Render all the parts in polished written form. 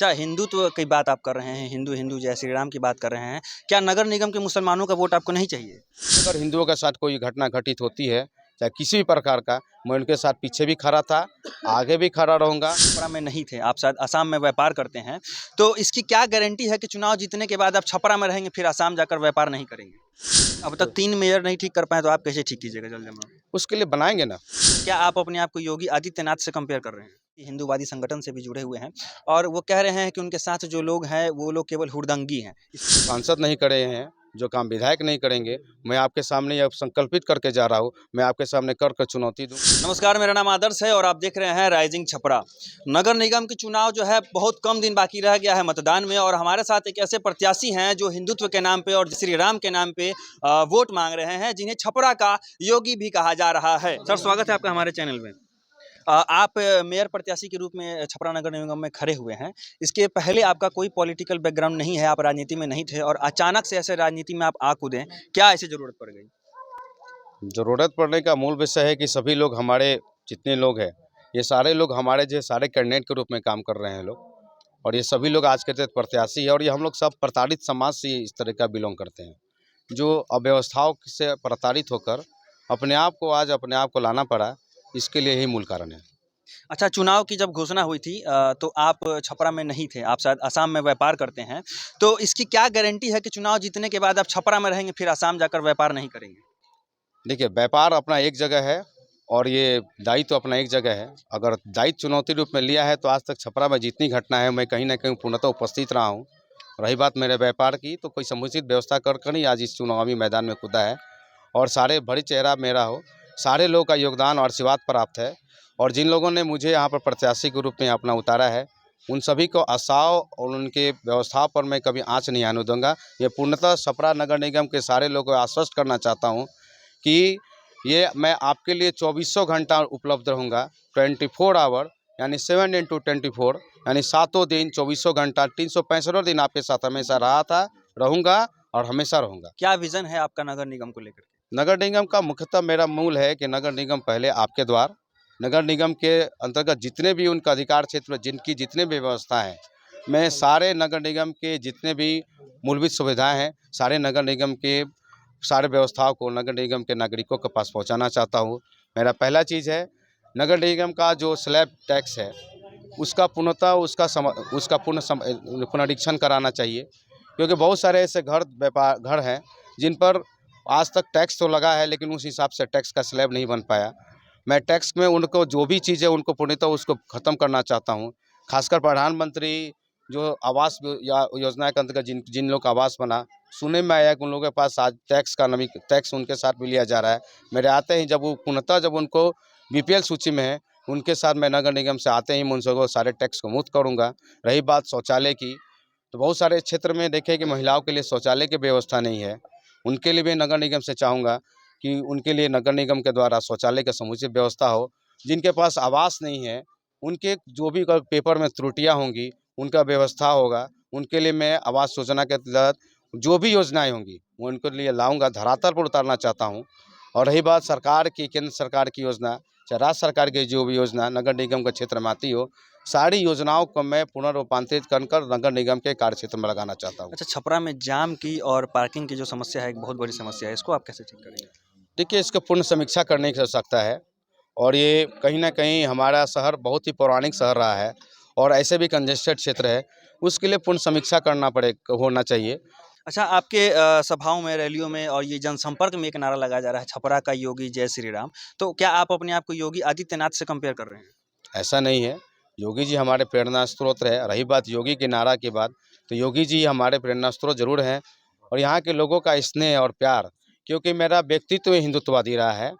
अच्छा, हिंदुत्व की बात आप कर रहे हैं, हिंदू हिंदू जय श्री राम की बात कर रहे हैं। क्या नगर निगम के मुसलमानों का वोट आपको नहीं चाहिए? अगर हिंदुओं के साथ कोई घटना घटित होती है, चाहे किसी भी प्रकार का, मैं उनके साथ पीछे भी खड़ा था, आगे भी खड़ा रहूँगा। छपरा में नहीं थे, आप शायद असम में व्यापार करते हैं, तो इसकी क्या गारंटी है कि चुनाव जीतने के बाद आप छपरा में रहेंगे, फिर असम जाकर व्यापार नहीं करेंगे? अब तक 3 मेयर नहीं ठीक कर पाए, तो आप कैसे ठीक कीजिएगा जल-जमाव? उसके लिए बनाएंगे ना। क्या आप अपने आप को योगी आदित्यनाथ से कंपेयर कर रहे हैं? कि हिंदूवादी संगठन से भी जुड़े हुए हैं और वो कह रहे हैं कि उनके साथ जो लोग हैं, वो लोग केवल हुड़दंगी हैं। सांसद नहीं करे हैं, जो काम विधायक नहीं करेंगे, मैं आपके सामने यह संकल्पित करके जा रहा हूँ, मैं आपके सामने कर चुनौती दूँ। नमस्कार, मेरा नाम आदर्श है और आप देख रहे हैं राइजिंग छपरा। नगर निगम के चुनाव जो है बहुत कम दिन बाकी रह गया है मतदान में और हमारे साथ एक ऐसे प्रत्याशी हैं जो हिंदुत्व के नाम पे और श्री राम के नाम पे वोट मांग रहे हैं, जिन्हें छपरा का योगी भी कहा जा रहा है। सर, स्वागत है आपका हमारे चैनल में। आप मेयर प्रत्याशी के रूप में छपरा नगर निगम में खड़े हुए हैं। इसके पहले आपका कोई पॉलिटिकल बैकग्राउंड नहीं है, आप राजनीति में नहीं थे और अचानक से ऐसे राजनीति में आप आ कूदे, क्या ऐसी ज़रूरत पड़ गई? ज़रूरत पड़ने का मूल विषय है कि सभी लोग हमारे जितने लोग हैं, ये सारे लोग हमारे जो सारे कैंडिडेट के रूप में काम कर रहे हैं लोग, और ये सभी लोग आज के डेट प्रत्याशी है और ये हम लोग सब प्रताड़ित समाज से इस तरह का बिलोंग करते हैं, जो अव्यवस्थाओं से प्रताड़ित होकर अपने आप को लाना पड़ा। इसके लिए ही मूल कारण है। अच्छा, चुनाव की जब घोषणा हुई थी तो आप छपरा में नहीं थे, आप शायद असम में व्यापार करते हैं। तो इसकी क्या गारंटी है कि चुनाव जीतने के बाद आप छपरा में रहेंगे, फिर असम जाकर व्यापार नहीं करेंगे? देखिए, व्यापार अपना एक जगह है और ये दायित्व अपना एक जगह है। अगर दायित्व चुनौती रूप में लिया है तो आज तक छपरा में जितनी घटना है मैं कहीं न कहीं पूर्णतः उपस्थित रहा हूँ। रही बात मेरे व्यापार की, तो कोई समुचित व्यवस्था कर ही आज इस चुनावी मैदान में कूदा है और सारे बड़ी चेहरा मेरा हो, सारे लोगों का योगदान और आशीर्वाद प्राप्त है और जिन लोगों ने मुझे यहाँ पर प्रत्याशी के रूप में अपना उतारा है, उन सभी को आशाओं और उनके व्यवस्था पर मैं कभी आँच नहीं आने दूँगा। ये पूर्णतः छपरा नगर निगम के सारे लोगों को आश्वस्त करना चाहता हूँ कि ये मैं आपके लिए चौबीसों घंटा उपलब्ध रहूँगा, 24 आवर, यानी 7 इंटू 24, यानी सातों दिन, चौबीसों घंटा, 365 दिन आपके साथ हमेशा रहा था, रहूँगा और हमेशा रहूँगा। क्या विज़न है आपका नगर निगम को लेकर के? नगर निगम का मुख्यतः मेरा मूल है कि नगर निगम पहले आपके द्वार, नगर निगम के अंतर्गत जितने भी उनका अधिकार क्षेत्र में जिनकी जितने भी व्यवस्था हैं, मैं सारे नगर निगम के जितने भी मूलभूत सुविधाएं हैं, सारे नगर निगम के सारे व्यवस्थाओं को नगर निगम के नागरिकों के पास पहुंचाना चाहता हूं। मेरा पहला चीज़ है, नगर निगम का जो स्लैब टैक्स है उसका पूर्णतः उसका पुनरीक्षण कराना चाहिए, क्योंकि बहुत सारे ऐसे घर हैं जिन पर आज तक टैक्स तो लगा है लेकिन उस हिसाब से टैक्स का स्लैब नहीं बन पाया। मैं टैक्स में उनको जो भी चीज़ है उनको पूर्णतः उसको ख़त्म करना चाहता हूँ। खासकर प्रधानमंत्री जो आवास योजना के अंतर्गत जिन जिन लोग का आवास बना, सुनने में आया कि उन लोगों के पास आज टैक्स उनके साथ भी लिया जा रहा है। मेरे आते ही जब वो पूर्णतः जब उनको बीपीएल सूची में है, उनके साथ मैं नगर निगम से आते ही मैं उन सबको सारे टैक्स को मुक्त करूँगा। रही बात शौचालय की, तो बहुत सारे क्षेत्र में देखें कि महिलाओं के लिए शौचालय की व्यवस्था नहीं है। उनके लिए भी नगर निगम से चाहूँगा कि उनके लिए नगर निगम के द्वारा शौचालय की समुचित व्यवस्था हो। जिनके पास आवास नहीं है, उनके जो भी पेपर में त्रुटियाँ होंगी, उनका व्यवस्था होगा। उनके लिए मैं आवास योजना के तहत जो भी योजनाएं होंगी वो उनके लिए लाऊंगा, धरातल पर उतारना चाहता हूं। और रही बात सरकार की, केंद्र सरकार की योजना, चाहे राज्य सरकार की जो भी योजना नगर निगम के क्षेत्र में आती हो, सारी योजनाओं को मैं पुनर्रूपांतरित कर नगर निगम के कार्य क्षेत्र में लगाना चाहता हूँ। अच्छा, छपरा में जाम की और पार्किंग की जो समस्या है, एक बहुत बड़ी समस्या है, इसको आप कैसे ठीक करेंगे? देखिए, इसको पूर्ण समीक्षा करने की आवश्यकता है और ये कहीं न कहीं हमारा शहर बहुत ही पौराणिक शहर रहा है और ऐसे भी कंजेस्टेड क्षेत्र है, उसके लिए पूर्ण समीक्षा होना चाहिए। अच्छा, आपके सभाओं में, रैलियों में और ये जनसंपर्क में एक नारा लगाया जा रहा है, छपरा का योगी जय श्री राम। तो क्या आप अपने आप को योगी आदित्यनाथ से कंपेयर कर रहे हैं? ऐसा नहीं है, योगी जी हमारे प्रेरणा स्रोत है। रही बात योगी के नारा की बात, तो योगी जी हमारे प्रेरणा स्रोत ज़रूर हैं और यहाँ के लोगों का स्नेह और प्यार, क्योंकि मेरा व्यक्तित्व हिंदुत्ववादी रहा है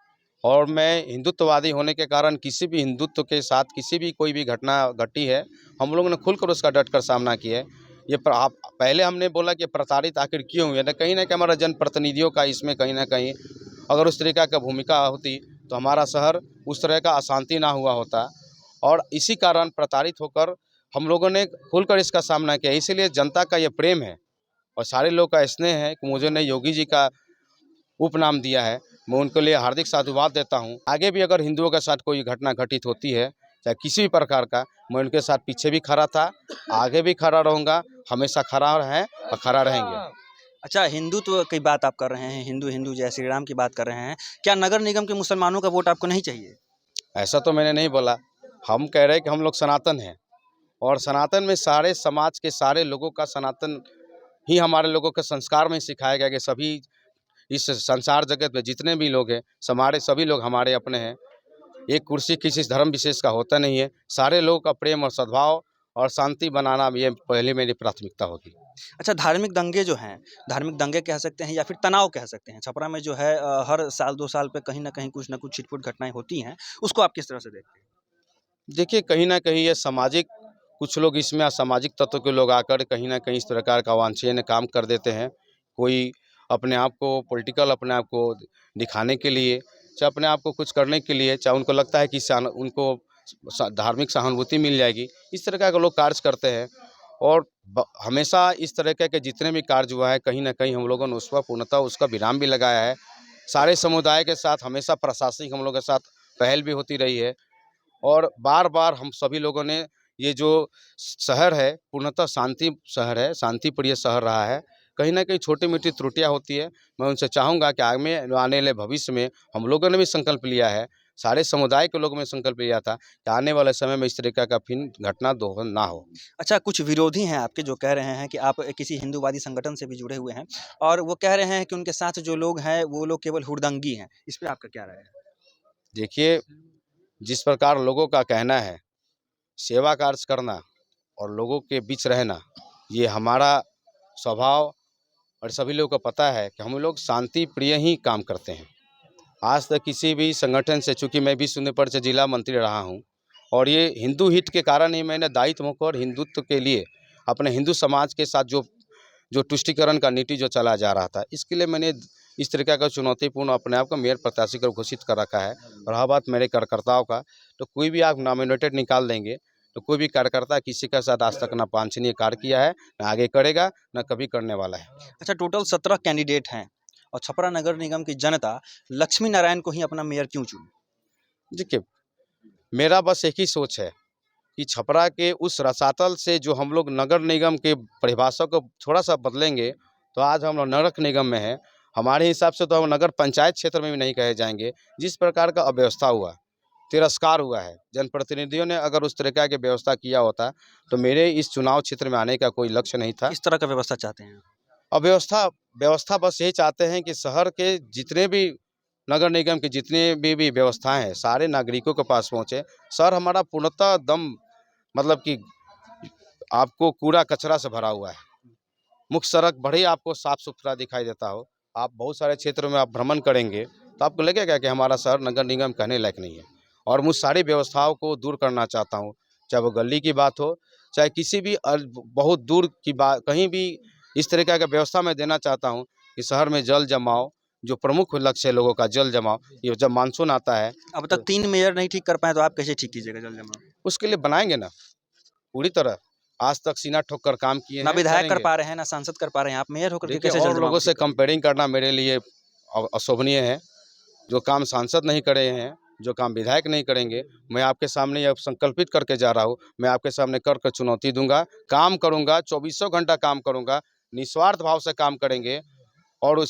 और मैं हिंदुत्ववादी होने के कारण किसी भी हिंदुत्व के साथ किसी भी कोई भी घटना घटी है, हम लोगों ने खुलकर उसका डटकर सामना किया है। आप पहले हमने बोला कि प्रताड़ित आखिर क्यों हुए, ना कहीं हमारा जनप्रतिनिधियों का इसमें कहीं न कहीं अगर उस तरीक़ा का भूमिका होती तो हमारा शहर उस तरह का अशांति ना हुआ होता और इसी कारण प्रताड़ित होकर हम लोगों ने खुलकर इसका सामना किया। इसीलिए जनता का ये प्रेम है और सारे लोग का स्नेह है कि मुझे ने योगी जी का उपनाम दिया है। मैं उनके लिए हार्दिक साधुवाद देता हूँ। आगे भी अगर हिंदुओं के साथ कोई घटना घटित होती है, चाहे किसी भी प्रकार का, मैं उनके साथ पीछे भी खड़ा था, आगे भी खड़ा रहूँगा, हमेशा खड़ा हैं और खड़ा रहेंगे। अच्छा, हिंदुत्व की बात आप कर रहे हैं, हिंदू हिंदू जय श्री राम की बात कर रहे हैं। क्या नगर निगम के मुसलमानों का वोट आपको नहीं चाहिए? ऐसा तो मैंने नहीं बोला। हम कह रहे हैं कि हम लोग सनातन हैं और सनातन में सारे समाज के सारे लोगों का सनातन ही हमारे लोगों के संस्कार में सिखाया गया कि सभी इस संसार जगत में जितने भी लोग हैं हमारे सभी लोग हमारे अपने हैं। एक कुर्सी किसी धर्म विशेष का होता नहीं है। सारे लोगों का प्रेम और सद्भाव और शांति बनाना ये पहले मेरी प्राथमिकता होगी। अच्छा, धार्मिक दंगे जो हैं, धार्मिक दंगे कह सकते हैं या फिर तनाव कह सकते हैं। छपरा में जो है हर साल 2 साल पे कहीं न कहीं कुछ न कुछ छिटपुट घटनाएँ होती हैं। उसको आप किस तरह से देखते हैं? देखिए, कहीं न कहीं ये सामाजिक कुछ लोग इसमें असामाजिक तत्व के लोग आकर कहीं न कहीं इस प्रकार का वांछनीय काम कर देते हैं। कोई अपने आप को पॉलिटिकल अपने आप को दिखाने के लिए, चाहे अपने आप को कुछ करने के लिए, चाहे उनको लगता है कि उनको धार्मिक सहानुभूति मिल जाएगी, इस तरह का लोग कार्य करते हैं। और हमेशा इस तरह के जितने भी कार्य हुआ है, कहीं न कहीं हम लोगों ने उस पर पूर्णतः उसका विराम भी लगाया है। सारे समुदाय के साथ हमेशा प्रशासनिक हम लोग के साथ पहल भी होती रही है और बार-बार हम सभी लोगों ने ये जो शहर है पूर्णतः शांति शहर है, शांति प्रिय शहर रहा है। कहीं न कहीं छोटी-मोटी त्रुटियाँ होती है। मैं उनसे चाहूँगा कि आगे आने वाले भविष्य में हम लोगों ने भी संकल्प लिया है, सारे समुदाय के लोगों ने संकल्प लिया था कि आने वाले समय में इस तरीक़ा का फिर घटना दोहन ना हो। अच्छा, कुछ विरोधी हैं आपके जो कह रहे हैं कि आप किसी हिंदूवादी संगठन से भी जुड़े हुए हैं और वो कह रहे हैं कि उनके साथ जो लोग हैं, वो लोग केवल हुड़दंगी हैं। इस पे आपका क्या राय है? देखिए, जिस प्रकार लोगों का कहना है, सेवा कार्य करना और लोगों के बीच रहना, ये हमारा स्वभाव और सभी लोगों को पता है कि हम लोग शांति प्रिय ही काम करते हैं। आज तक किसी भी संगठन से, चूँकि मैं विश्व हिंदू परिषद जिला मंत्री रहा हूँ और ये हिंदू हित के कारण ही मैंने दायित्व होकर हिंदुत्व के लिए अपने हिंदू समाज के साथ जो जो तुष्टीकरण का नीति जो चला जा रहा था, इसके लिए मैंने इस तरीक़ा का चुनौतीपूर्ण अपने आप को मेयर प्रत्याशी कर घोषित कर रखा है। और रहा बात मेरे कार्यकर्ताओं का, तो कोई भी आप नॉमिनेटेड निकाल देंगे, तो कोई भी कार्यकर्ता किसी के साथ आज तक ना वांछनीय कार्य किया है, ना आगे करेगा, ना कभी करने वाला है। अच्छा, टोटल 17 कैंडिडेट हैं और छपरा नगर निगम की जनता लक्ष्मी नारायण को ही अपना मेयर क्यों चुनी? देखिए, मेरा बस एक ही सोच है कि छपरा के उस रसातल से जो हम लोग नगर निगम के परिभाषा को थोड़ा-सा बदलेंगे, तो आज हम लोग नगर निगम में हैं। हमारे हिसाब से तो हम नगर पंचायत क्षेत्र में भी नहीं कहे जाएँगे। जिस प्रकार का अव्यवस्था हुआ, तिरस्कार हुआ है, जनप्रतिनिधियों ने अगर उस तरीक़ा की व्यवस्था किया होता, तो मेरे इस चुनाव क्षेत्र में आने का कोई लक्ष्य नहीं था। किस तरह का व्यवस्था चाहते हैं? व्यवस्था बस यही चाहते हैं कि शहर के जितने भी नगर निगम की जितनी भी व्यवस्थाएँ हैं, सारे नागरिकों के पास पहुँचे। शहर हमारा पूर्णतः दम मतलब कि आपको कूड़ा-कचरा से भरा हुआ है। मुख्य सड़क भले ही आपको साफ-सुथरा दिखाई देता हो, आप बहुत सारे क्षेत्रों में आप भ्रमण करेंगे, तो आपको लगेगा कि हमारा शहर नगर निगम कहने लायक नहीं है। और मैं सारी व्यवस्थाओं को दूर करना चाहता हूँ, चाहे वो गली की बात हो, चाहे किसी भी बहुत दूर की बात, कहीं भी इस तरीक़ा का व्यवस्था मैं देना चाहता हूँ कि शहर में जल जमाव, जो प्रमुख लक्ष्य है लोगों का जल जमाव, ये जब मानसून आता है। अब तक 3 मेयर नहीं ठीक कर पाए, तो आप कैसे ठीक कीजिएगा जल जमाव? उसके लिए बनाएँगे ना, पूरी तरह। आज तक सीना ठोक कर काम किए ना हैं, विधायक कर करेंगे। पा रहे हैं, ना सांसद कर पा रहे हैं, आप मेयर होकर के देखिए, कैसे जल और जमाव लोगों ठीक से करेंगे? कंपेयरिंग करना मेरे लिए अशोभनीय है। जो काम सांसद नहीं करे हैं, जो काम विधायक नहीं करेंगे, मैं आपके सामने अब संकल्पित करके जा रहा हूँ। मैं आपके सामने कर चुनौती दूँगा, काम करूँगा, चौबीसों घंटा काम करूँगा, निस्वार्थ भाव से काम करेंगे। और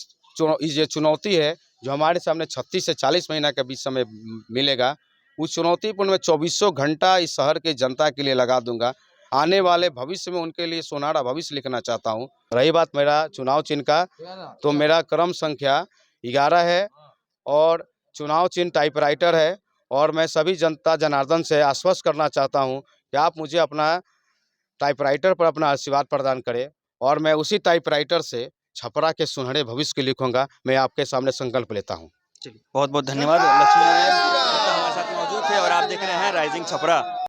ये चुनौती है जो हमारे सामने 36 से 40 महीना के बीच समय मिलेगा, उस चुनौतीपूर्ण में चौबीसों घंटा इस शहर के जनता के लिए लगा दूँगा। आने वाले भविष्य में उनके लिए सुनहरा भविष्य लिखना चाहता हूँ। रही बात मेरा चुनाव चिन्ह का, तो मेरा क्रम संख्या 11 है और चुनाव चिन्ह टाइपराइटर है। और मैं सभी जनता जनार्दन से आश्वस्त करना चाहता हूँ कि आप मुझे अपना टाइपराइटर पर अपना आशीर्वाद प्रदान करें और मैं उसी टाइपराइटर से छपरा के सुनहरे भविष्य के लिखूँगा। मैं आपके सामने संकल्प लेता हूँ। चलिए, बहुत-बहुत धन्यवाद। लक्ष्मी नारायण नेता हमारे साथ मौजूद थे और आप देख रहे हैं राइजिंग छपरा।